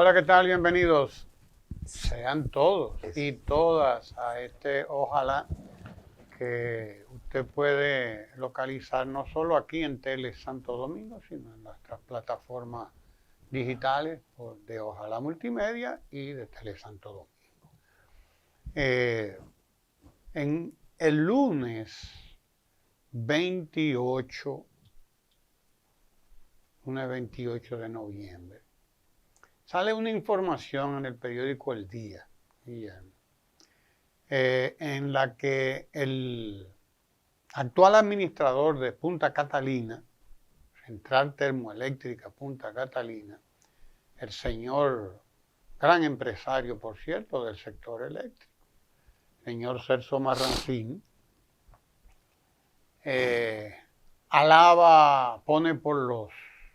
Hola, ¿qué tal? Bienvenidos sean todos y todas a Ojalá, que usted puede localizar no solo aquí en Tele Santo Domingo, sino en nuestras plataformas digitales de Ojalá Multimedia y de Tele Santo Domingo. En el lunes 28 de noviembre, sale una información en el periódico El Día, en la que el actual administrador de Punta Catalina, Central Termoeléctrica Punta Catalina, el señor, gran empresario, por cierto, del sector eléctrico, señor Celso Marrancín, pone por los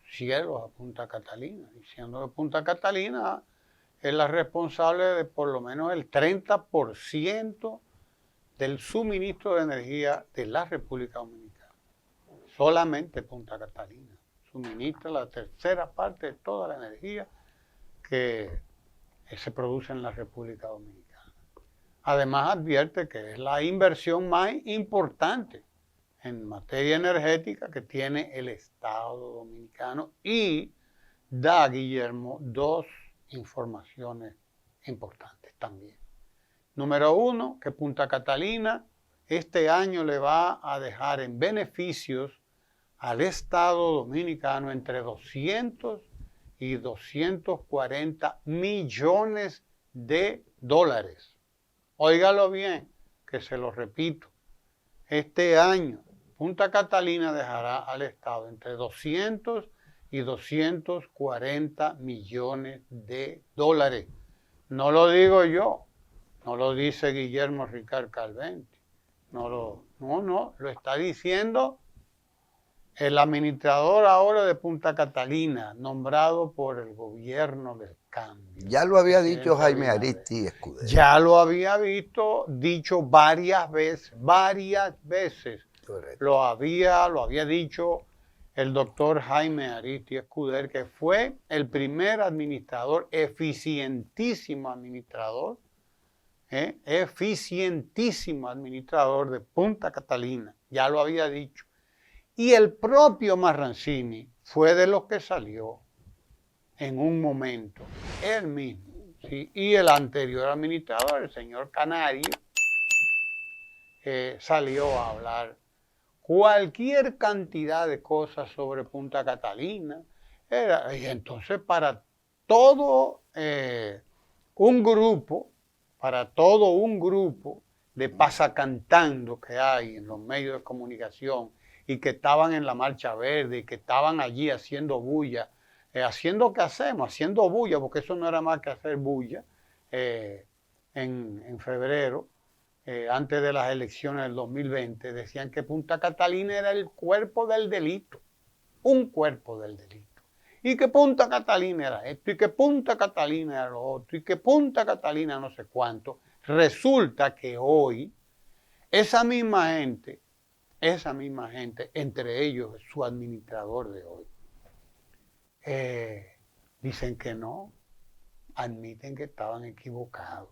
cielos a Punta Catalina, diciendo que Punta Catalina es la responsable de por lo menos el 30% del suministro de energía de la República Dominicana. Solamente Punta Catalina suministra la tercera parte de toda la energía que se produce en la República Dominicana. Además advierte que es la inversión más importante en materia energética que tiene el Estado Dominicano y da, Guillermo, dos informaciones importantes también. Número uno, que Punta Catalina este año le va a dejar en beneficios al Estado Dominicano entre 200 y 240 millones de dólares. Óigalo bien, que se lo repito. Este año Punta Catalina dejará al Estado entre 200 y 240 millones de dólares. No lo digo yo, no lo dice Guillermo Ricard Calventi, lo está diciendo el administrador ahora de Punta Catalina, nombrado por el gobierno del cambio. Ya lo había dicho Jaime Aristi Escudero. Ya lo había dicho varias veces. Correcto. Lo había dicho el doctor Jaime Aristi Escudero, que fue el primer administrador, eficientísimo administrador de Punta Catalina. Ya lo había dicho. Y el propio Marrancini fue de los que salió en un momento, él mismo, ¿sí? Y el anterior administrador, el señor Canario, salió a hablar cualquier cantidad de cosas sobre Punta Catalina. Y entonces para todo un grupo de pasacantando que hay en los medios de comunicación y que estaban en la Marcha Verde y que estaban allí haciendo bulla, haciendo bulla, porque eso no era más que hacer bulla, en febrero, antes de las elecciones del 2020, decían que Punta Catalina era el cuerpo del delito, un cuerpo del delito. Y que Punta Catalina era esto, y que Punta Catalina era lo otro, y que Punta Catalina no sé cuánto. Resulta que hoy esa misma gente, entre ellos su administrador de hoy, dicen que no, admiten que estaban equivocados,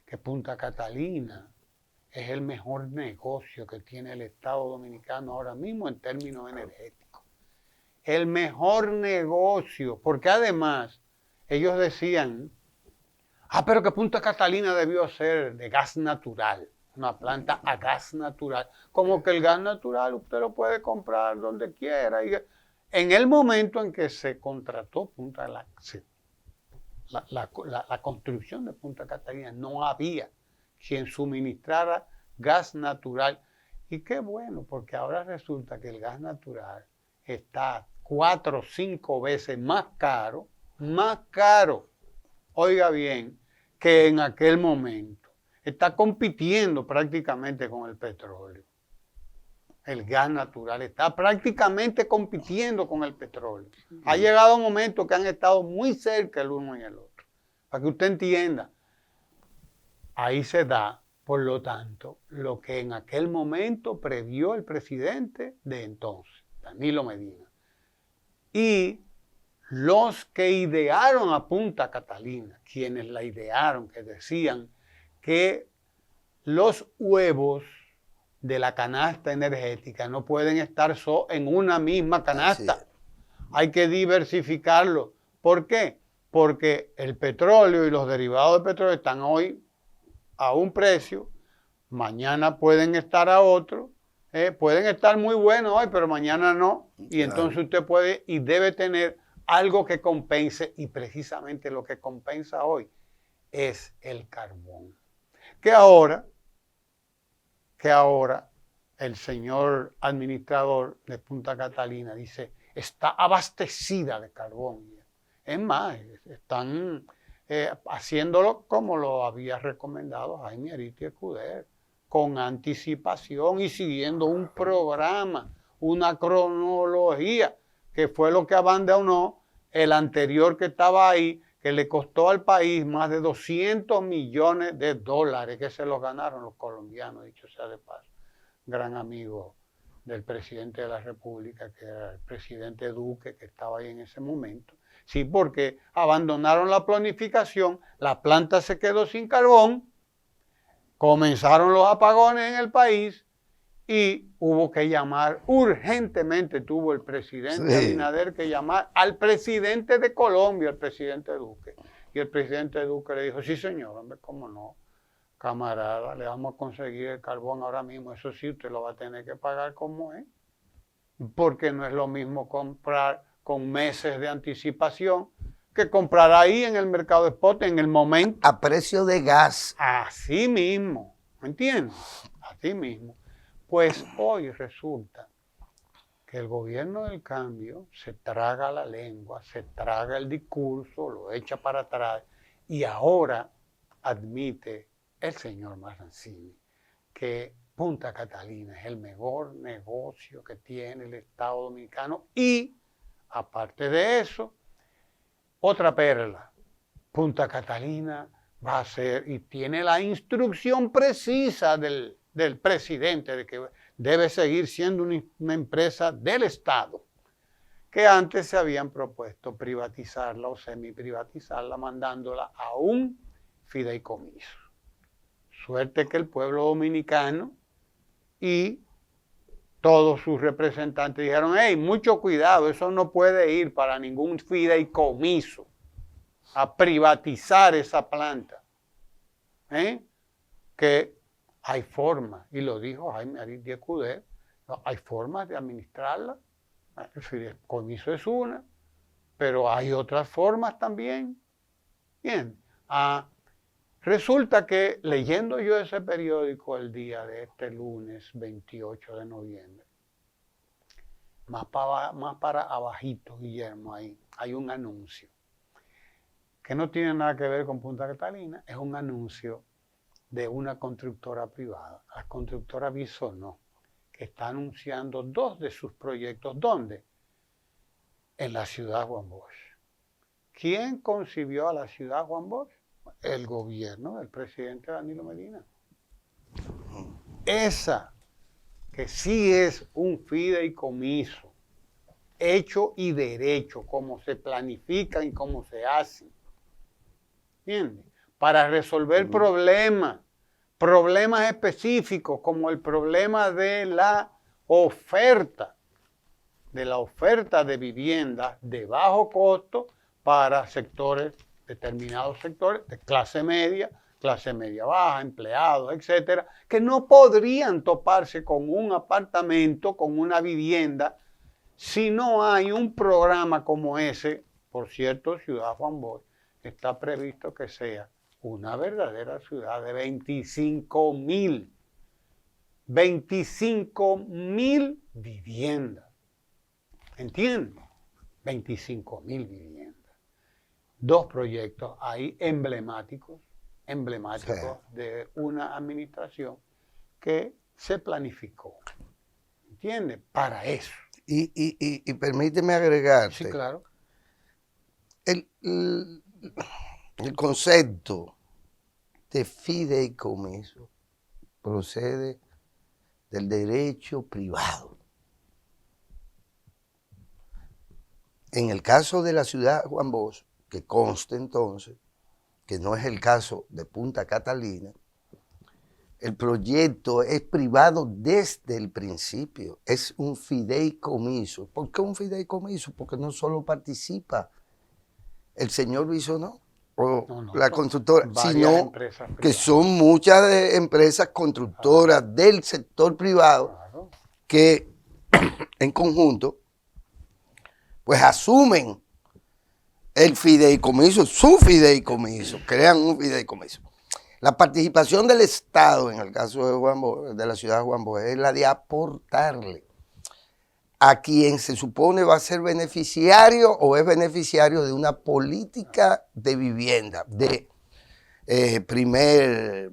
que Punta Catalina es el mejor negocio que tiene el Estado Dominicano ahora mismo en términos energéticos. El mejor negocio, porque además ellos decían, pero que Punta Catalina debió ser de gas natural, una planta a gas natural, como que el gas natural usted lo puede comprar donde quiera. Y en el momento en que se contrató la construcción de Punta Catalina, no había quien suministrara gas natural. Y qué bueno, porque ahora resulta que el gas natural está 4 o 5 veces más caro, oiga bien, que en aquel momento. Está compitiendo prácticamente con el petróleo. El gas natural está prácticamente compitiendo con el petróleo. Ha llegado un momento que han estado muy cerca el uno y el otro. Para que usted entienda, ahí se da, por lo tanto, lo que en aquel momento previó el presidente de entonces, Danilo Medina. Y los que idearon a Punta Catalina, quienes la idearon, que decían que los huevos de la canasta energética no pueden estar en una misma canasta. Sí. Hay que diversificarlo. ¿Por qué? Porque el petróleo y los derivados del petróleo están hoy a un precio, mañana pueden estar a otro, pueden estar muy buenos hoy, pero mañana no. Y entonces usted puede y debe tener algo que compense, y precisamente lo que compensa hoy es el carbón. Que ahora el señor administrador de Punta Catalina dice, está abastecida de carbón. Es más, están haciéndolo como lo había recomendado Jaime Ariti Escudero, con anticipación y siguiendo un programa, una cronología, que fue lo que abandonó el anterior que estaba ahí, que le costó al país más de 200 millones de dólares, que se los ganaron los colombianos, dicho sea de paso. Gran amigo del presidente de la República, que era el presidente Duque, que estaba ahí en ese momento. Sí, porque abandonaron la planificación, la planta se quedó sin carbón, comenzaron los apagones en el país y hubo que llamar urgentemente, tuvo el presidente Abinader que llamar al presidente de Colombia, el presidente Duque. Y el presidente Duque le dijo, sí señor, hombre, cómo no, camarada, le vamos a conseguir el carbón ahora mismo, eso sí, usted lo va a tener que pagar como es, porque no es lo mismo comprar con meses de anticipación que comprar ahí en el mercado spot en el momento. A precio de gas. Así mismo, ¿me entiendes? Así mismo. Pues hoy resulta que el gobierno del cambio se traga la lengua, se traga el discurso, lo echa para atrás y ahora admite el señor Maranzini que Punta Catalina es el mejor negocio que tiene el Estado Dominicano y, aparte de eso, otra perla, Punta Catalina va a ser y tiene la instrucción precisa del presidente de que debe seguir siendo una empresa del Estado, que antes se habían propuesto privatizarla o semiprivatizarla, mandándola a un fideicomiso. Suerte que el pueblo dominicano y todos sus representantes dijeron, hey, mucho cuidado, eso no puede ir para ningún fideicomiso a privatizar esa planta. Que hay formas, y lo dijo Jaime Ariti Escudero, hay formas de administrarla. El fideicomiso es una, pero hay otras formas también. Bien, resulta que leyendo yo ese periódico el día de este lunes 28 de noviembre, más para abajito, Guillermo, ahí hay un anuncio que no tiene nada que ver con Punta Catalina, es un anuncio de una constructora privada, la constructora Bisonó, que está anunciando 2 de sus proyectos. ¿Dónde? En la ciudad Juan Bosch. ¿Quién concibió a la ciudad Juan Bosch? El gobierno del presidente Danilo Medina. Esa, que sí es un fideicomiso, hecho y derecho, como se planifican y cómo se hacen. ¿Entiendes? Para resolver problemas específicos, como el problema de la oferta de viviendas de bajo costo para determinados sectores de clase media baja, empleados, etcétera, que no podrían toparse con un apartamento, con una vivienda, si no hay un programa como ese. Por cierto, Ciudad Juan Bosch está previsto que sea una verdadera ciudad de 25,000 viviendas. ¿Entiendes? 25,000 viviendas. 2 proyectos ahí emblemáticos sí, de una administración que se planificó. ¿Entiendes? Para eso. Y permíteme agregarte. Sí, claro. El concepto de fideicomiso procede del derecho privado. En el caso de la ciudad Juan Bosch, que conste entonces, que no es el caso de Punta Catalina, el proyecto es privado desde el principio, es un fideicomiso. ¿Por qué un fideicomiso? Porque no solo participa el señor Bisonó o la constructora, sino que son muchas empresas constructoras del sector privado que en conjunto pues asumen el fideicomiso, su fideicomiso, crean un fideicomiso. La participación del Estado, en el caso de Juan Bosch, de la ciudad de Juan Bosch, es la de aportarle a quien se supone va a ser beneficiario o es beneficiario de una política de vivienda, de primer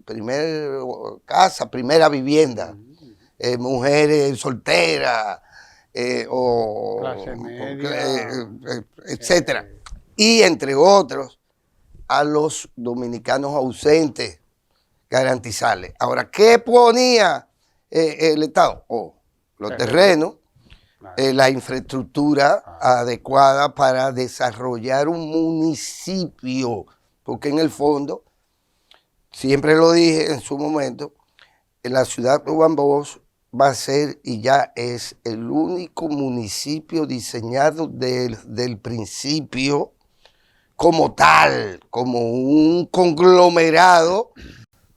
casa, primera vivienda, mujeres solteras, clase media, etcétera. Y entre otros, a los dominicanos ausentes, garantizarles. Ahora, ¿qué ponía el Estado? Los terrenos, la infraestructura adecuada para desarrollar un municipio, porque en el fondo, siempre lo dije en su momento, en la ciudad de Juan Bosch va a ser y ya es el único municipio diseñado desde el principio como tal, como un conglomerado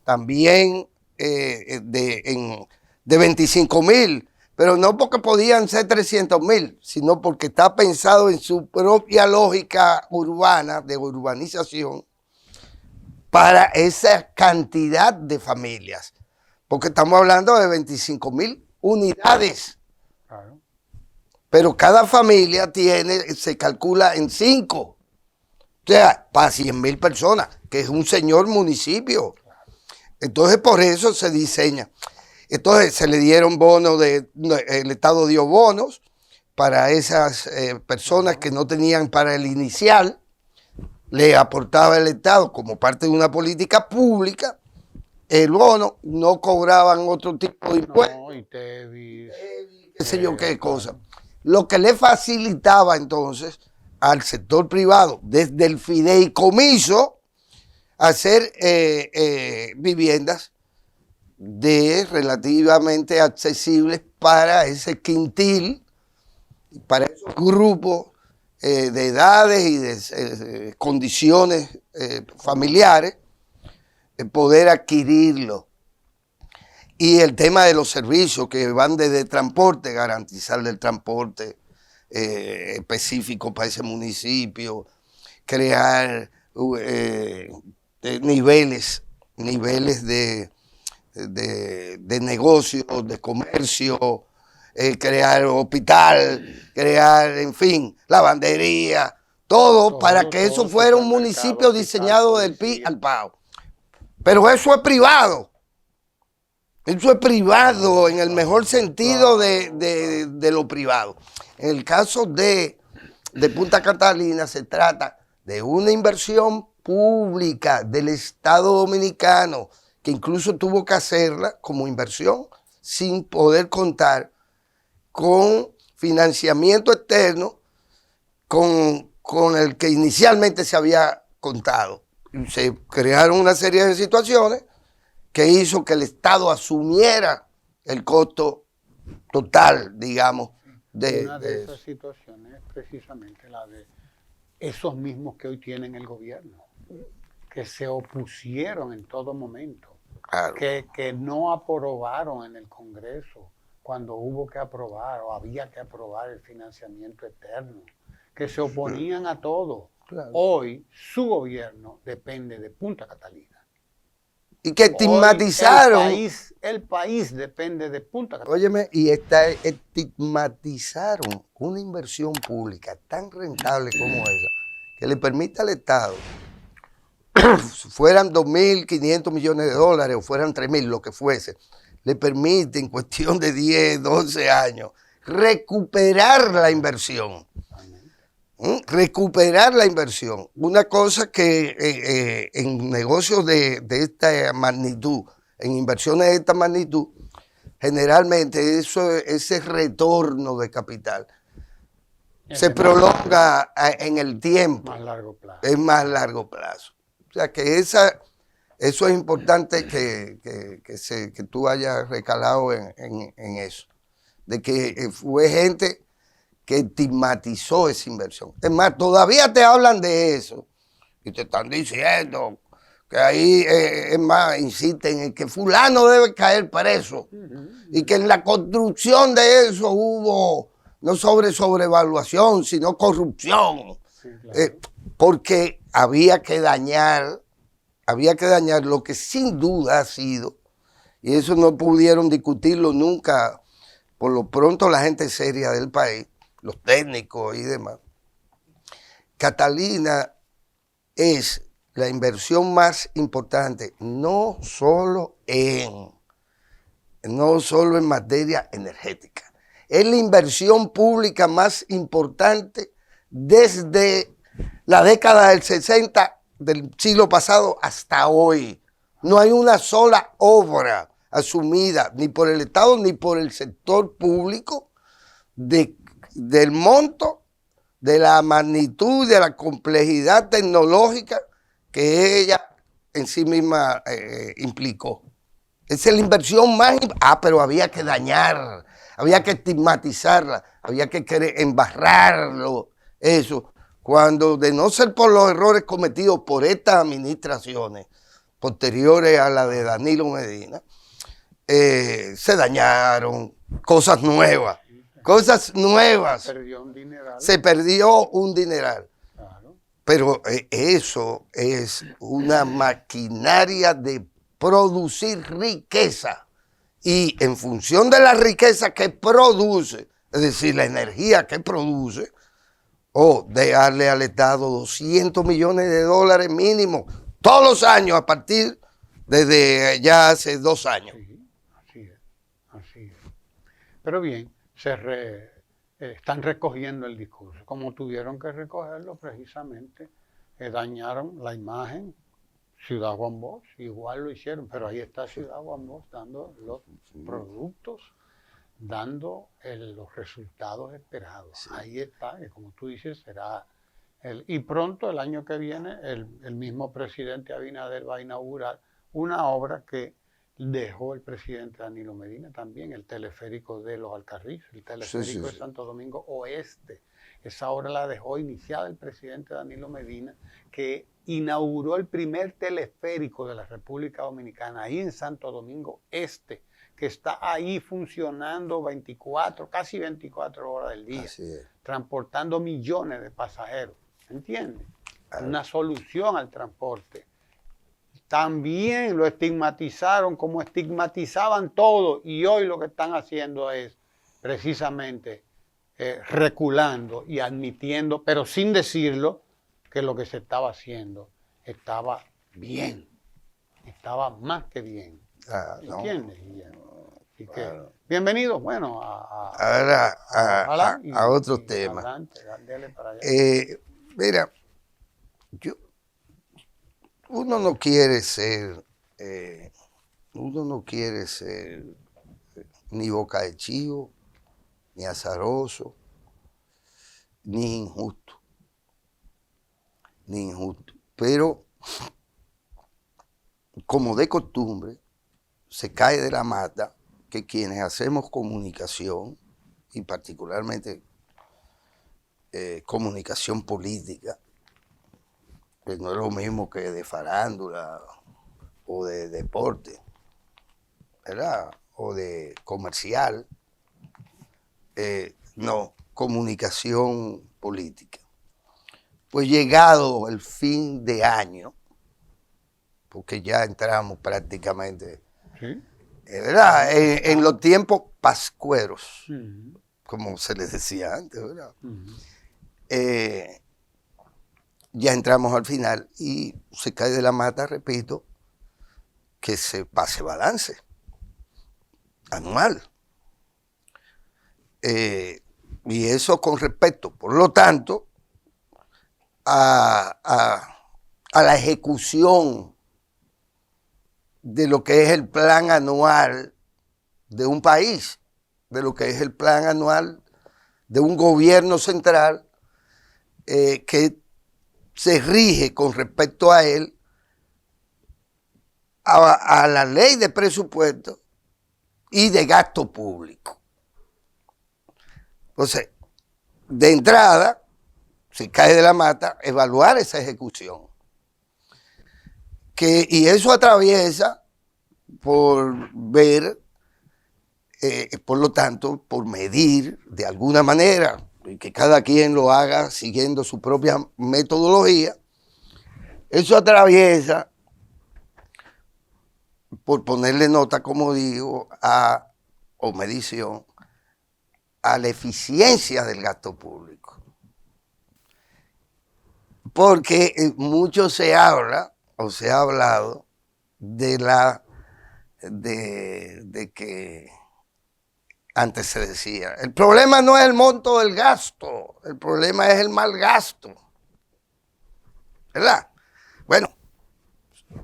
también de 25,000, pero no porque podían ser 300,000, sino porque está pensado en su propia lógica urbana, de urbanización, para esa cantidad de familias. Porque estamos hablando de 25,000 unidades. Claro. Pero cada familia se calcula en 5. O sea, para 100,000 personas, que es un señor municipio. Entonces, por eso se diseña. Entonces, se le dieron bonos, el Estado dio bonos para esas personas que no tenían para el inicial. Le aportaba el Estado como parte de una política pública. El bono, no cobraban otro tipo de impuestos. No, y qué sé yo qué cosa. Lo que le facilitaba entonces al sector privado, desde el fideicomiso, hacer viviendas relativamente accesibles para ese quintil, para esos grupos de edades y de condiciones familiares, poder adquirirlo. Y el tema de los servicios que van desde transporte, garantizarle el transporte específico para ese municipio, crear niveles de negocios, de comercio, crear hospital, crear, en fin, lavandería, todo para que eso fuera un municipio diseñado del pi al pao. Pero eso es privado. Eso es privado en el mejor sentido de lo privado. En el caso de Punta Catalina se trata de una inversión pública del Estado Dominicano, que incluso tuvo que hacerla como inversión sin poder contar con financiamiento externo con el que inicialmente se había contado. Se crearon una serie de situaciones que hizo que el Estado asumiera el costo total, digamos. Una de esas situaciones es precisamente la de esos mismos que hoy tienen el gobierno, que se opusieron en todo momento, claro, que no aprobaron en el Congreso cuando hubo que aprobar o había que aprobar el financiamiento externo, que se oponían a todo. Claro. Hoy su gobierno depende de Punta Catalina. Y que estigmatizaron. El país depende de Punta Catalina. Óyeme, y estigmatizaron una inversión pública tan rentable como esa, que le permite al Estado, fueran 2.500 millones de dólares o fueran 3.000, lo que fuese, le permite en cuestión de 10, 12 años recuperar la inversión. Recuperar la inversión. Una cosa que en negocios de esta magnitud, en inversiones de esta magnitud, generalmente ese retorno de capital se prolonga en el tiempo. Más largo plazo. Es más largo plazo. O sea que eso es importante que tú hayas recalado en eso. De que fue gente que estigmatizó esa inversión. Es más, todavía te hablan de eso. Y te están diciendo que ahí, es más, insisten en que fulano debe caer preso. Y que en la construcción de eso hubo no sobrevaluación, sino corrupción. Sí, claro. Porque había que dañar lo que sin duda ha sido, y eso no pudieron discutirlo nunca, por lo pronto la gente seria del país, los técnicos y demás. Catalina es la inversión más importante, no solo en materia energética. Es la inversión pública más importante desde la década del 60 del siglo pasado hasta hoy. No hay una sola obra asumida ni por el Estado ni por el sector público del monto, de la magnitud, de la complejidad tecnológica que ella en sí misma implicó. Esa es la inversión más... pero había que dañar, había que estigmatizarla, había que querer embarrarlo, eso. Cuando, de no ser por los errores cometidos por estas administraciones posteriores a la de Danilo Medina, se dañaron cosas nuevas. Perdió un dineral. Se perdió un dineral. Claro. Pero eso es una maquinaria de producir riqueza. Y en función de la riqueza que produce, es decir, la energía que produce, de darle al Estado 200 millones de dólares mínimo todos los años a partir desde ya hace 2 años. Sí, así es. Pero bien, están recogiendo el discurso. Como tuvieron que recogerlo precisamente, dañaron la imagen. Ciudad Juan Bosch, igual lo hicieron, pero ahí está Ciudad Juan Bosch dando los productos, dando los resultados esperados. Sí. Ahí está, que como tú dices, será y pronto el año que viene el mismo presidente Abinader va a inaugurar una obra que dejó el presidente Danilo Medina también, el teleférico de Los Alcarrizos, el teleférico de Santo Domingo Oeste. Esa obra la dejó iniciada el presidente Danilo Medina, que inauguró el primer teleférico de la República Dominicana, ahí en Santo Domingo Este, que está ahí funcionando casi 24 horas del día, transportando millones de pasajeros, ¿entiendes? Una solución al transporte. También lo estigmatizaron como estigmatizaban todo, y hoy lo que están haciendo es precisamente reculando y admitiendo, pero sin decirlo, que lo que se estaba haciendo estaba bien, estaba más que bien. ¿Entiendes? Así que, bienvenidos, bueno, ahora a otro tema. Adelante, dale para allá. Mira, uno no quiere ser ni boca de chivo, ni azaroso, ni injusto. Pero, como de costumbre, se cae de la mata que quienes hacemos comunicación, y particularmente comunicación política, que no es lo mismo que de farándula o de deporte, ¿verdad? O de comercial, no, comunicación política. Pues llegado el fin de año, porque ya entramos prácticamente, ¿sí? ¿Verdad? En los tiempos pascueros, como se les decía antes, ¿verdad? Ya entramos al final y se cae de la mata, repito, que se pase balance anual. Y eso con respecto, por lo tanto, a la ejecución de lo que es el plan anual de un país, de lo que es el plan anual de un gobierno central que se rige con respecto a él a la ley de presupuesto y de gasto público. Entonces, de entrada, si cae de la mata, evaluar esa ejecución. Y eso atraviesa por ver, por lo tanto, por medir de alguna manera, y que cada quien lo haga siguiendo su propia metodología. Eso atraviesa por ponerle nota, como digo, o medición, a la eficiencia del gasto público. Porque mucho se habla, o se ha hablado, de que antes se decía, el problema no es el monto del gasto, el problema es el mal gasto. ¿Verdad? Bueno,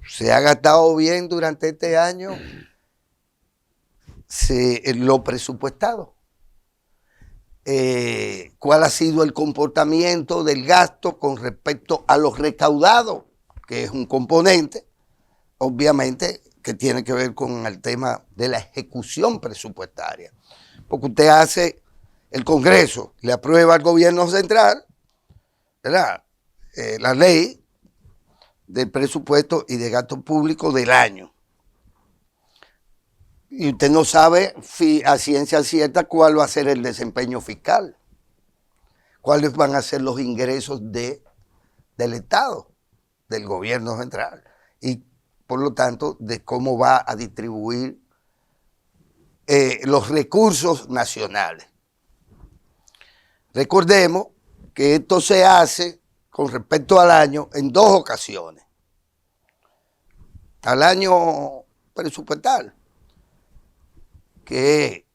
se ha gastado bien durante este año lo presupuestado. ¿Cuál ha sido el comportamiento del gasto con respecto a los recaudados? Que es un componente, obviamente, que tiene que ver con el tema de la ejecución presupuestaria. Porque usted hace, el Congreso le aprueba al gobierno central, ¿verdad? La ley del presupuesto y de gasto público del año. Y usted no sabe a ciencia cierta cuál va a ser el desempeño fiscal, cuáles van a ser los ingresos del Estado, del gobierno central, y por lo tanto de cómo va a distribuir los recursos nacionales. Recordemos que esto se hace con respecto al año en dos ocasiones. Al año presupuestal, que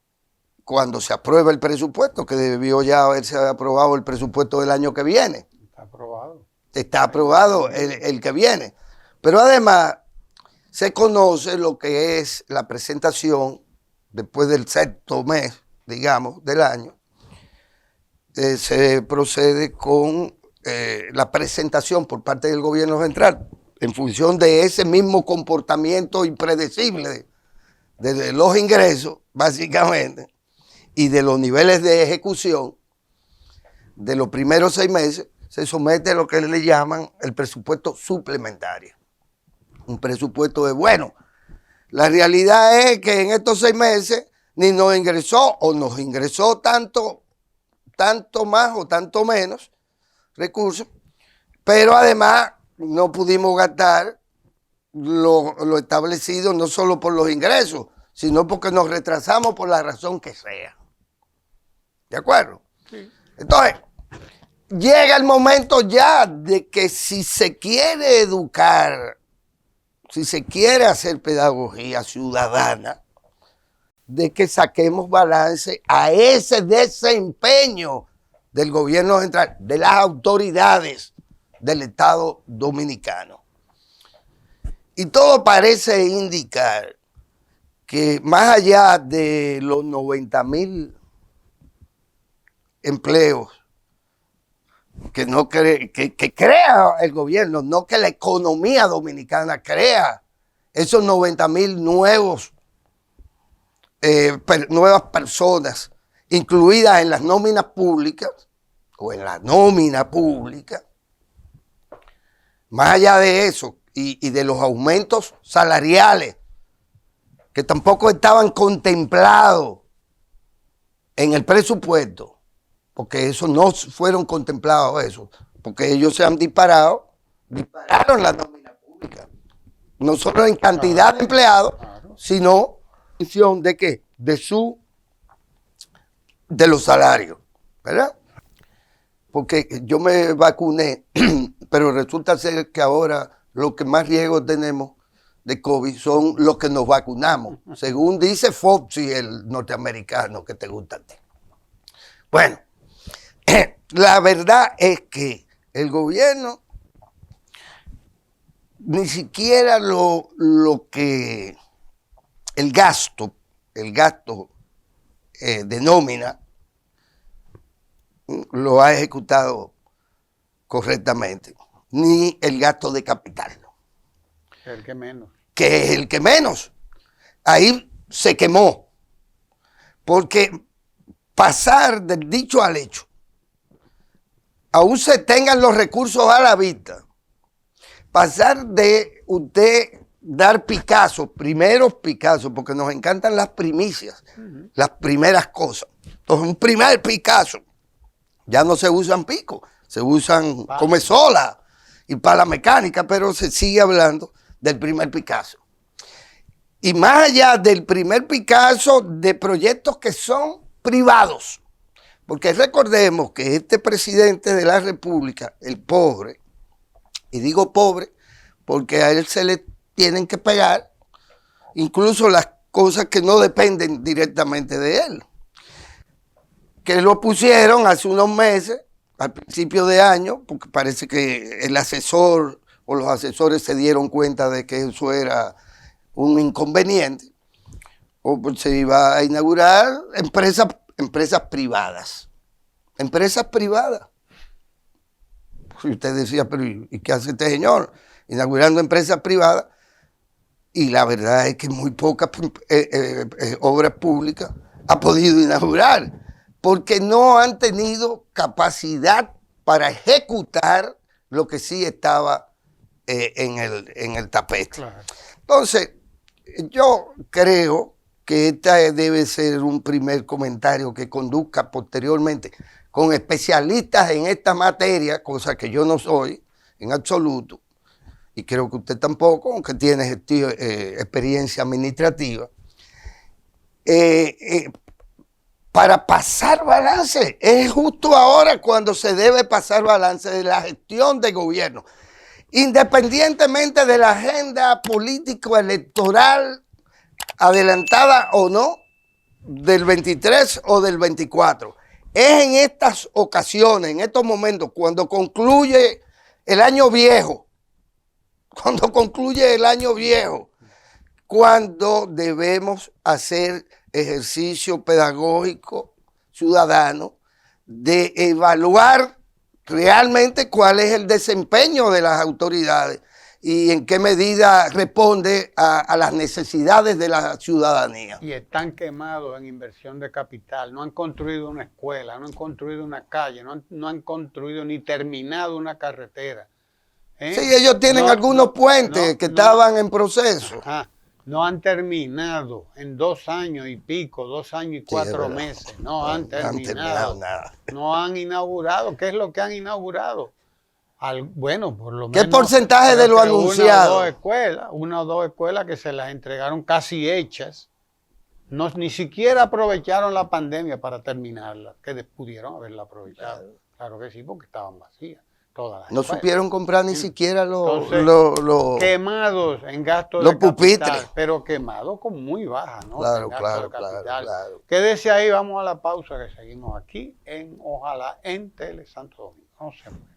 cuando se aprueba el presupuesto, que debió ya haberse aprobado el presupuesto del año que viene. Está aprobado. Está aprobado el que viene. Pero además se conoce lo que es la presentación después del sexto mes, digamos, del año. Se procede con la presentación por parte del gobierno central en función de ese mismo comportamiento impredecible de los ingresos, básicamente, y de los niveles de ejecución de los primeros 6 meses. Se somete a lo que le llaman el presupuesto suplementario. Un presupuesto de, bueno, la realidad es que en estos 6 meses ni nos ingresó o nos ingresó tanto más o tanto menos recursos, pero además no pudimos gastar lo establecido no solo por los ingresos, sino porque nos retrasamos por la razón que sea. ¿De acuerdo? Sí. Entonces, llega el momento ya de que si se quiere educar, si se quiere hacer pedagogía ciudadana, de que saquemos balance a ese desempeño del gobierno central, de las autoridades del Estado dominicano. Y todo parece indicar que más allá de los 90,000 empleos que crea el gobierno, no que la economía dominicana crea esos 90,000 nuevas personas incluidas en las nóminas públicas o en la nómina pública. Más allá de eso y de los aumentos salariales que tampoco estaban contemplados en el presupuesto, porque eso no fueron contemplados, eso, porque ellos se han dispararon la nómina pública, no solo en cantidad de empleados, sino en función de qué, de los salarios, ¿verdad? Porque yo me vacuné, pero resulta ser que ahora lo que más riesgo tenemos de COVID son los que nos vacunamos, según dice Fauci, el norteamericano que te gusta a ti. Bueno, la verdad es que el gobierno ni siquiera lo que el gasto de nómina lo ha ejecutado correctamente, ni el gasto de capital, El que menos. que es el que menos. Ahí se quemó, porque pasar del dicho al hecho, aún se tengan los recursos a la vista, pasar de usted dar Picasso, primeros Picasso, porque nos encantan las primicias, las primeras cosas. Entonces, un primer Picasso, ya no se usan picos, se usan comezola y pala mecánica, pero se sigue hablando del primer Picasso. Y más allá del primer Picasso, de proyectos que son privados, porque recordemos que este presidente de la República, el pobre, y digo pobre porque a él se le tienen que pagar incluso las cosas que no dependen directamente de él, que lo pusieron hace unos meses, al principio de año, porque parece que el asesor o los asesores se dieron cuenta de que eso era un inconveniente, o pues se iba a inaugurar empresas privadas. Empresas privadas. Si usted decía, pero ¿y qué hace este señor? Inaugurando empresas privadas. Y la verdad es que muy pocas obras públicas ha podido inaugurar, porque no han tenido capacidad para ejecutar lo que sí estaba en el tapete. Claro. Entonces, yo creo que este debe ser un primer comentario que conduzca posteriormente con especialistas en esta materia, cosa que yo no soy en absoluto, y creo que usted tampoco, aunque tiene experiencia administrativa, para pasar balance. Es justo ahora cuando se debe pasar balance de la gestión de gobierno, independientemente de la agenda político-electoral adelantada o no, del 23 o del 24. Es en estas ocasiones, en estos momentos, cuando concluye el año viejo, cuando debemos hacer ejercicio pedagógico ciudadano de evaluar realmente cuál es el desempeño de las autoridades y en qué medida responde a las necesidades de la ciudadanía. Y están quemados en inversión de capital. No han construido una escuela, no han construido una calle, no han construido ni terminado una carretera. Sí, ellos tienen algunos puentes que estaban en proceso. Ajá. No han terminado en 2 años y pico, 2 años y 4 meses. No han terminado nada. No han inaugurado. ¿Qué es lo que han inaugurado? Bueno, por lo menos. ¿Qué porcentaje de lo anunciado? Una o dos escuelas que se las entregaron casi hechas. Ni siquiera aprovecharon la pandemia para terminarla, que pudieron haberla aprovechado. Claro que sí, porque estaban vacías. No supieron comprar ni siquiera los quemados en gastos de capital, pero quemados con muy baja, ¿no? Claro. Quédese ahí, vamos a la pausa que seguimos aquí en Ojalá en Tele Santo Domingo. No se muevan.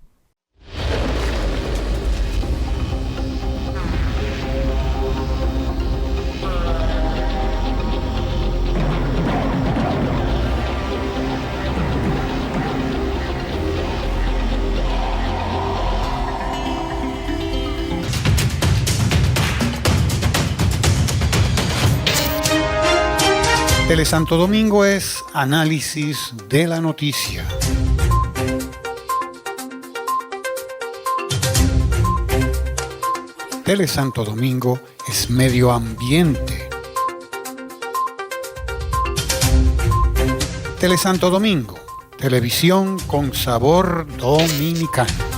Tele Santo Domingo es análisis de la noticia. Tele Santo Domingo es medio ambiente. Tele Santo Domingo, televisión con sabor dominicano.